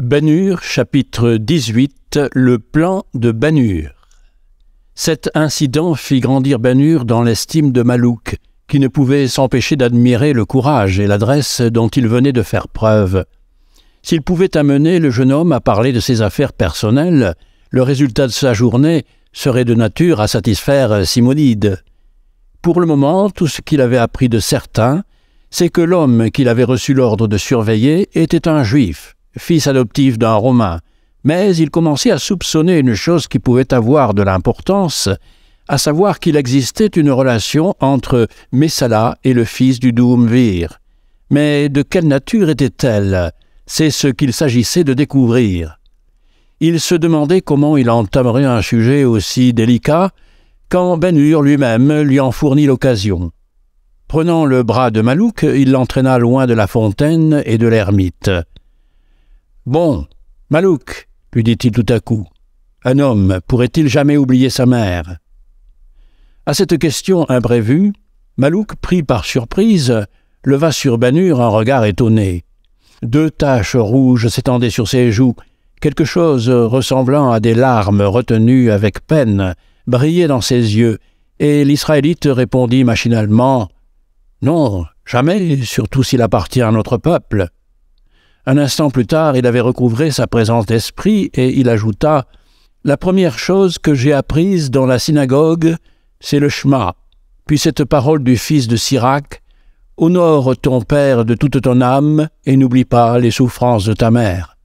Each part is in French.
Ben-Hur, chapitre 18, le plan de Ben-Hur. Cet incident fit grandir Ben-Hur dans l'estime de Malouk, qui ne pouvait s'empêcher d'admirer le courage et l'adresse dont il venait de faire preuve. S'il pouvait amener le jeune homme à parler de ses affaires personnelles, le résultat de sa journée serait de nature à satisfaire Simonide. Pour le moment, tout ce qu'il avait appris de certain, c'est que l'homme qu'il avait reçu l'ordre de surveiller était un juif, fils adoptif d'un Romain, mais il commençait à soupçonner une chose qui pouvait avoir de l'importance, à savoir qu'il existait une relation entre Messala et le fils du Douumvir. Mais de quelle nature était-elle? C'est ce qu'il s'agissait de découvrir. Il se demandait comment il entamerait un sujet aussi délicat quand Ben-Hur lui-même lui en fournit l'occasion. Prenant le bras de Malouk, il l'entraîna loin de la fontaine et de l'ermite. « Bon, Malouk, lui dit-il tout à coup, un homme pourrait-il jamais oublier sa mère ?» À cette question imprévue, Malouk, pris par surprise, leva sur Ben-Hur un regard étonné. 2 taches rouges s'étendaient sur ses joues, quelque chose ressemblant à des larmes retenues avec peine brillait dans ses yeux, et l'Israélite répondit machinalement « Non, jamais, surtout s'il appartient à notre peuple. » Un instant plus tard, il avait recouvré sa présence d'esprit et il ajouta « La première chose que j'ai apprise dans la synagogue, c'est le Shema, puis cette parole du fils de Sirach « Honore ton père de toute ton âme et n'oublie pas les souffrances de ta mère. »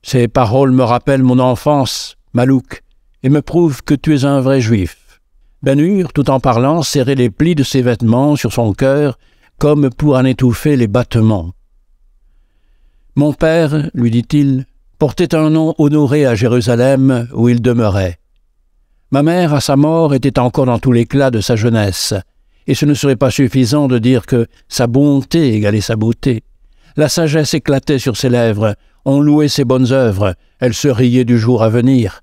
Ces paroles me rappellent mon enfance, Malouk, et me prouvent que tu es un vrai juif. Ben-Hur, tout en parlant, serrait les plis de ses vêtements sur son cœur comme pour en étouffer les battements. « Mon père, lui dit-il, portait un nom honoré à Jérusalem où il demeurait. Ma mère, à sa mort, était encore dans tout l'éclat de sa jeunesse, et ce ne serait pas suffisant de dire que sa bonté égalait sa beauté. La sagesse éclatait sur ses lèvres, on louait ses bonnes œuvres, elle se riait du jour à venir.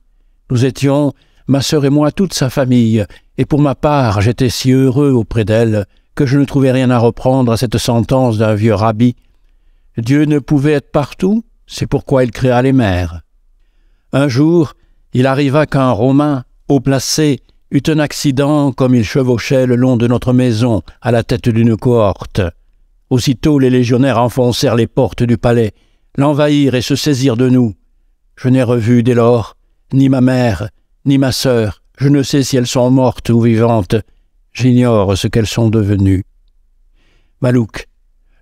Nous étions, ma sœur et moi, toute sa famille, et pour ma part, j'étais si heureux auprès d'elle que je ne trouvais rien à reprendre à cette sentence d'un vieux rabbi. Dieu ne pouvait être partout, c'est pourquoi il créa les mers. Un jour, il arriva qu'un Romain, haut placé, eut un accident comme il chevauchait le long de notre maison à la tête d'une cohorte. Aussitôt les légionnaires enfoncèrent les portes du palais, l'envahirent et se saisirent de nous. Je n'ai revu dès lors ni ma mère, ni ma sœur, je ne sais si elles sont mortes ou vivantes, j'ignore ce qu'elles sont devenues. Malouk,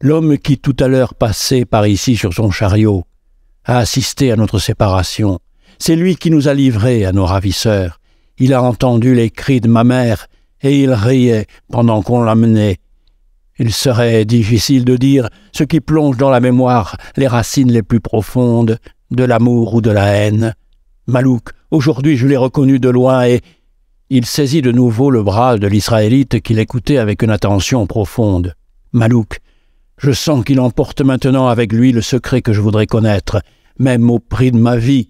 l'homme qui tout à l'heure passait par ici sur son chariot, a assisté à notre séparation. C'est lui qui nous a livrés à nos ravisseurs. Il a entendu les cris de ma mère et il riait pendant qu'on l'amenait. Il serait difficile de dire ce qui plonge dans la mémoire les racines les plus profondes de l'amour ou de la haine. Malouk, aujourd'hui je l'ai reconnu de loin et... Il saisit de nouveau le bras de l'Israélite qui l'écoutait avec une attention profonde. Malouk, je sens qu'il emporte maintenant avec lui le secret que je voudrais connaître, même au prix de ma vie.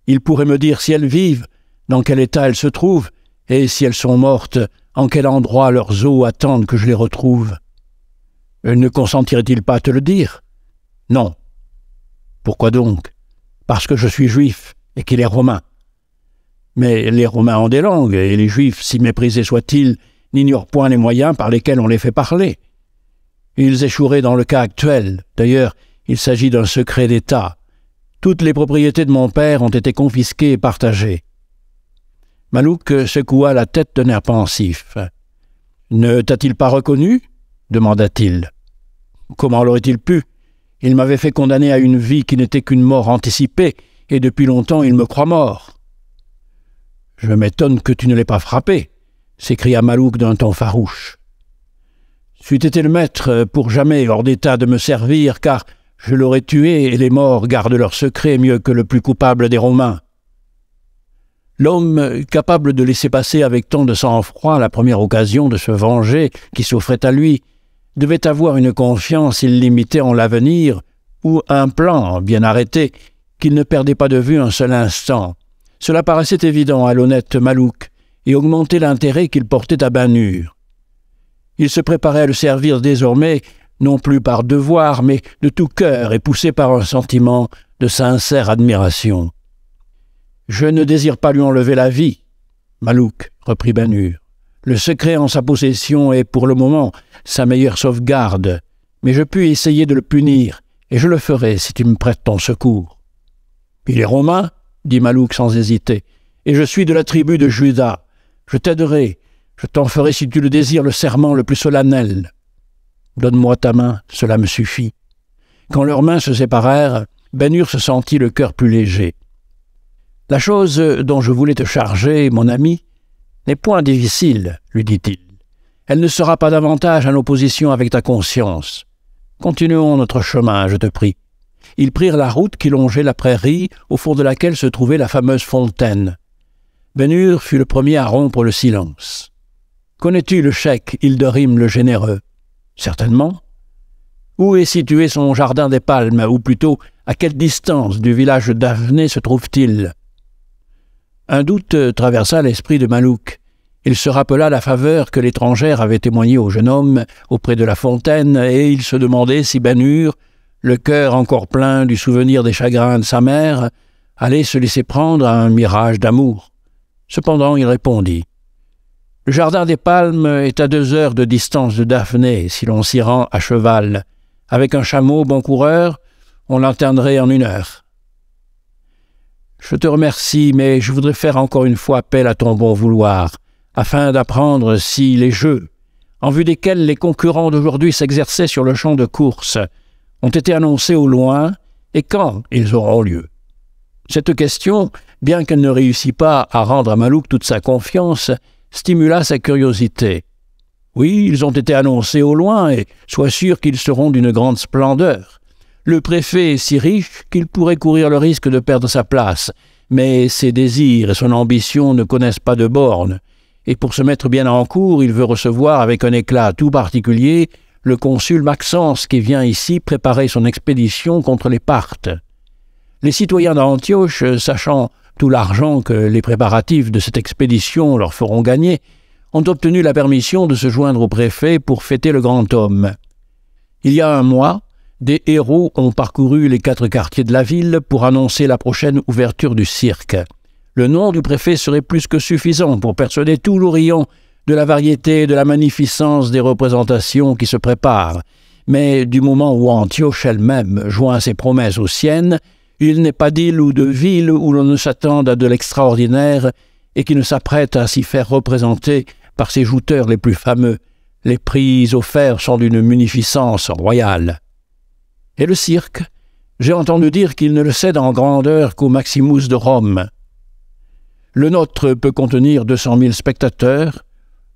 Il pourrait me dire si elles vivent, dans quel état elles se trouvent, et si elles sont mortes, en quel endroit leurs os attendent que je les retrouve. Ne consentirait-il pas à te le dire? Non. Pourquoi donc? Parce que je suis juif et qu'il est romain. Mais les Romains ont des langues, et les Juifs, si méprisés soient-ils, n'ignorent point les moyens par lesquels on les fait parler. Ils échoueraient dans le cas actuel. D'ailleurs, il s'agit d'un secret d'État. Toutes les propriétés de mon père ont été confisquées et partagées. Malouk secoua la tête d'un air pensif. « Ne t'a-t-il pas reconnu ?» demanda-t-il. « Comment l'aurait-il pu? Il m'avait fait condamner à une vie qui n'était qu'une mort anticipée, et depuis longtemps il me croit mort. » « Je m'étonne que tu ne l'aies pas frappé, » s'écria Malouk d'un ton farouche. « C'eût été le maître pour jamais hors d'état de me servir, car je l'aurais tué et les morts gardent leur secret mieux que le plus coupable des Romains. » L'homme, capable de laisser passer avec tant de sang-froid la première occasion de se venger qui s'offrait à lui, devait avoir une confiance illimitée en l'avenir ou un plan bien arrêté qu'il ne perdait pas de vue un seul instant. Cela paraissait évident à l'honnête Malouk et augmentait l'intérêt qu'il portait à Ben-Hur. Il se préparait à le servir désormais, non plus par devoir, mais de tout cœur et poussé par un sentiment de sincère admiration. « Je ne désire pas lui enlever la vie, Malouk, reprit Banur. Le secret en sa possession est pour le moment sa meilleure sauvegarde, mais je puis essayer de le punir, et je le ferai si tu me prêtes ton secours. »« Il est romain, dit Malouk sans hésiter, et je suis de la tribu de Juda. Je t'aiderai, je t'en ferai si tu le désires le serment le plus solennel. Donne-moi ta main, cela me suffit. » Quand leurs mains se séparèrent, Banur se sentit le cœur plus léger. « La chose dont je voulais te charger, mon ami, n'est point difficile, lui dit-il. Elle ne sera pas davantage en opposition avec ta conscience. Continuons notre chemin, je te prie. » Ils prirent la route qui longeait la prairie, au fond de laquelle se trouvait la fameuse fontaine. Banur fut le premier à rompre le silence. « Connais-tu le cheikh Hilderim le Généreux ?»« Certainement. » « Où est situé son jardin des Palmes, ou plutôt, à quelle distance du village d'Avney se trouve-t-il » Un doute traversa l'esprit de Malouk. Il se rappela la faveur que l'étrangère avait témoignée au jeune homme auprès de la fontaine, et il se demandait si Banur, le cœur encore plein du souvenir des chagrins de sa mère, allait se laisser prendre à un mirage d'amour. Cependant, il répondit. « Le jardin des Palmes est à 2 heures de distance de Daphné, si l'on s'y rend à cheval. Avec un chameau bon coureur, on l'atteindrait en 1 heure. » « Je te remercie, mais je voudrais faire encore une fois appel à ton bon vouloir, afin d'apprendre si les jeux, en vue desquels les concurrents d'aujourd'hui s'exerçaient sur le champ de course, ont été annoncés au loin et quand ils auront lieu. » Cette question, bien qu'elle ne réussit pas à rendre à Malouk toute sa confiance, stimula sa curiosité. Oui, ils ont été annoncés au loin, et sois sûr qu'ils seront d'une grande splendeur. Le préfet est si riche qu'il pourrait courir le risque de perdre sa place, mais ses désirs et son ambition ne connaissent pas de bornes, et pour se mettre bien en cour, il veut recevoir avec un éclat tout particulier le consul Maxence qui vient ici préparer son expédition contre les Parthes. Les citoyens d'Antioche, sachant tout l'argent que les préparatifs de cette expédition leur feront gagner, ont obtenu la permission de se joindre au préfet pour fêter le grand homme. Il y a 1 mois, des héros ont parcouru les 4 quartiers de la ville pour annoncer la prochaine ouverture du cirque. Le nom du préfet serait plus que suffisant pour persuader tout l'Orient de la variété et de la magnificence des représentations qui se préparent. Mais du moment où Antioche elle-même joint ses promesses aux siennes, il n'est pas d'île ou de ville où l'on ne s'attende à de l'extraordinaire et qui ne s'apprête à s'y faire représenter par ses jouteurs les plus fameux. Les prix offerts sont d'une munificence royale. Et le cirque, j'ai entendu dire qu'il ne le cède en grandeur qu'au Maximus de Rome. Le nôtre peut contenir 200 000 spectateurs,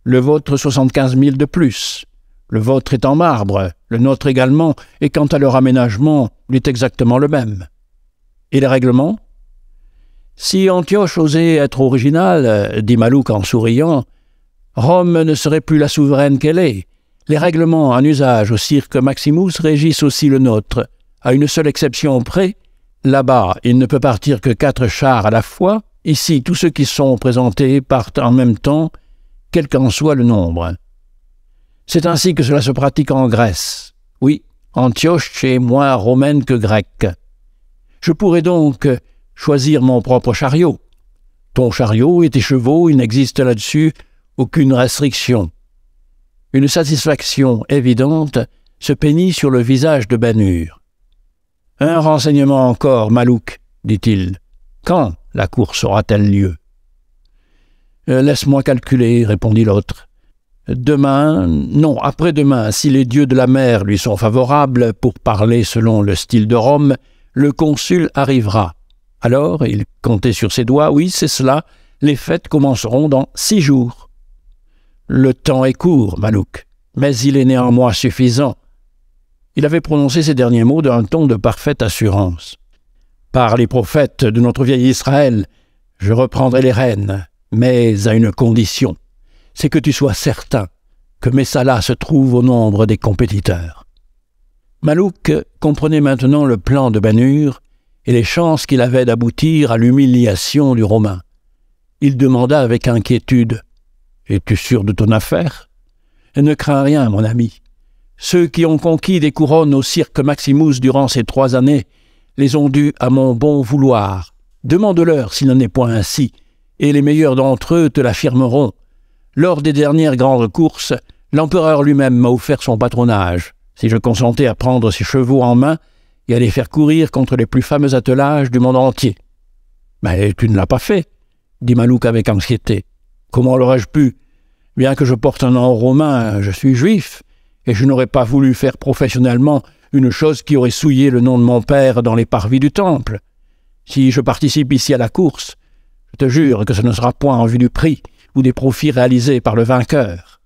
le vôtre 75 000 de plus. Le vôtre est en marbre, le nôtre également, et quant à leur aménagement, il est exactement le même. Et les règlements ? Si Antioche osait être original, dit Malouk en souriant, Rome ne serait plus la souveraine qu'elle est. Les règlements en usage au cirque Maximus régissent aussi le nôtre. À une seule exception près, là-bas, il ne peut partir que 4 chars à la fois. Ici, tous ceux qui sont présentés partent en même temps, quel qu'en soit le nombre. C'est ainsi que cela se pratique en Grèce. Oui, Antioche est moins romaine que grecque. Je pourrais donc choisir mon propre chariot. Ton chariot et tes chevaux, il n'existe là-dessus aucune restriction. Une satisfaction évidente se peignit sur le visage de Banur. « Un renseignement encore, Malouk, dit-il. Quand la course aura-t-elle lieu ?»« Laisse-moi calculer, répondit l'autre. Demain, non, après-demain, si les dieux de la mer lui sont favorables, pour parler selon le style de Rome, le consul arrivera. Alors, il comptait sur ses doigts, oui, c'est cela, les fêtes commenceront dans 6 jours. Le temps est court, Malouk, mais il est néanmoins suffisant. Il avait prononcé ces derniers mots d'un ton de parfaite assurance. Par les prophètes de notre vieil Israël, je reprendrai les rênes, mais à une condition, c'est que tu sois certain que Messala se trouve au nombre des compétiteurs. Malouk comprenait maintenant le plan de Banur et les chances qu'il avait d'aboutir à l'humiliation du Romain. Il demanda avec inquiétude « Es-tu sûr de ton affaire ?»« Ne crains rien, mon ami. Ceux qui ont conquis des couronnes au cirque Maximus durant ces 3 années les ont dus à mon bon vouloir. Demande-leur s'il n'en est point ainsi, et les meilleurs d'entre eux te l'affirmeront. Lors des dernières grandes courses, l'empereur lui-même m'a offert son patronage. Si je consentais à prendre ses chevaux en main et à les faire courir contre les plus fameux attelages du monde entier. « Mais tu ne l'as pas fait, » dit Malouk avec anxiété. « Comment l'aurais-je pu? Bien que je porte un nom romain, je suis juif, et je n'aurais pas voulu faire professionnellement une chose qui aurait souillé le nom de mon père dans les parvis du temple. Si je participe ici à la course, je te jure que ce ne sera point en vue du prix ou des profits réalisés par le vainqueur. »«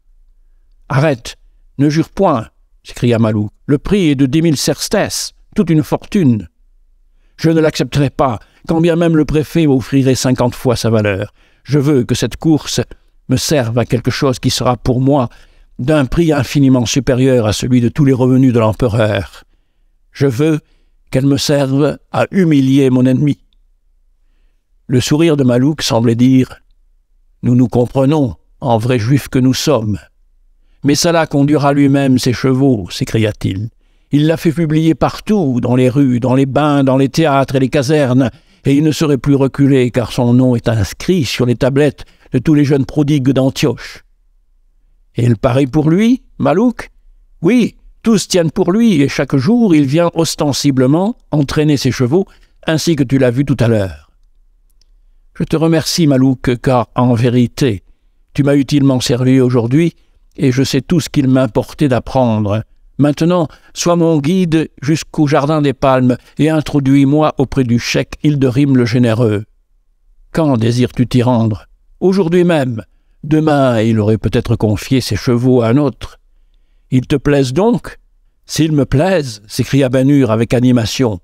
Arrête, ne jure point, » s'écria Malouk. « Le prix est de 10 000 sesterces, toute une fortune. »« Je ne l'accepterai pas, quand bien même le préfet m'offrirait 50 fois sa valeur. Je veux que cette course me serve à quelque chose qui sera pour moi d'un prix infiniment supérieur à celui de tous les revenus de l'empereur. Je veux qu'elle me serve à humilier mon ennemi. » Le sourire de Malouk semblait dire « Nous nous comprenons, en vrais juifs que nous sommes. » « Mais Salah conduira lui-même ses chevaux, » s'écria-t-il. « Il l'a fait publier partout, dans les rues, dans les bains, dans les théâtres et les casernes, et il ne serait plus reculé, car son nom est inscrit sur les tablettes de tous les jeunes prodigues d'Antioche. »« Et il parie pour lui, Malouk ? » ?»« Oui, tous tiennent pour lui, et chaque jour il vient ostensiblement entraîner ses chevaux, ainsi que tu l'as vu tout à l'heure. »« Je te remercie, Malouk, car, en vérité, tu m'as utilement servi aujourd'hui, et je sais tout ce qu'il m'importait d'apprendre. Maintenant, sois mon guide jusqu'au jardin des Palmes et introduis-moi auprès du cheikh Hilderim le Généreux. Quand désires-tu t'y rendre? Aujourd'hui même. Demain, il aurait peut-être confié ses chevaux à un autre. Ils te plaisent donc? S'ils me plaisent, s'écria Ben-Hur avec animation.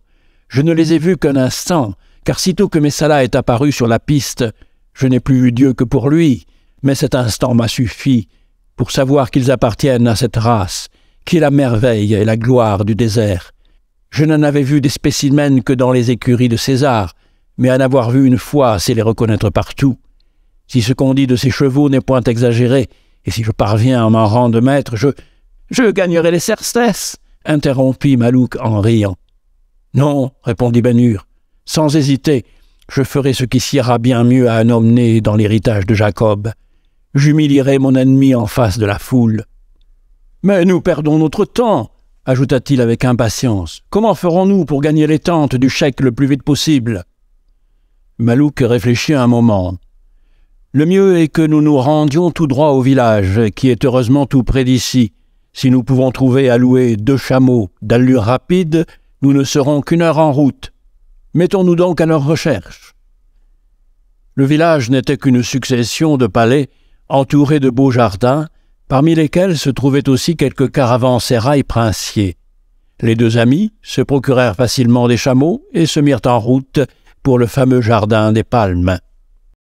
Je ne les ai vus qu'un instant, car sitôt que Messala est apparu sur la piste, je n'ai plus eu Dieu que pour lui, mais cet instant m'a suffi pour savoir qu'ils appartiennent à cette race, qui est la merveille et la gloire du désert. Je n'en avais vu des spécimens que dans les écuries de César, mais en avoir vu une fois, c'est les reconnaître partout. Si ce qu'on dit de ces chevaux n'est point exagéré, et si je parviens à m'en rendre maître, je gagnerai les sesterces, interrompit Malouk en riant. Non, répondit Ben-Hur, sans hésiter, je ferai ce qui siera bien mieux à un homme né dans l'héritage de Jacob. J'humilierai mon ennemi en face de la foule. « Mais nous perdons notre temps, » ajouta-t-il avec impatience. « Comment ferons-nous pour gagner les tentes du cheikh le plus vite possible ?» Malouk réfléchit un moment. « Le mieux est que nous nous rendions tout droit au village, qui est heureusement tout près d'ici. Si nous pouvons trouver à louer 2 chameaux d'allure rapide, nous ne serons qu'1 heure en route. Mettons-nous donc à leur recherche. » Le village n'était qu'une succession de palais entourés de beaux jardins, parmi lesquels se trouvaient aussi quelques caravansérails princiers. Les 2 amis se procurèrent facilement des chameaux et se mirent en route pour le fameux jardin des Palmes.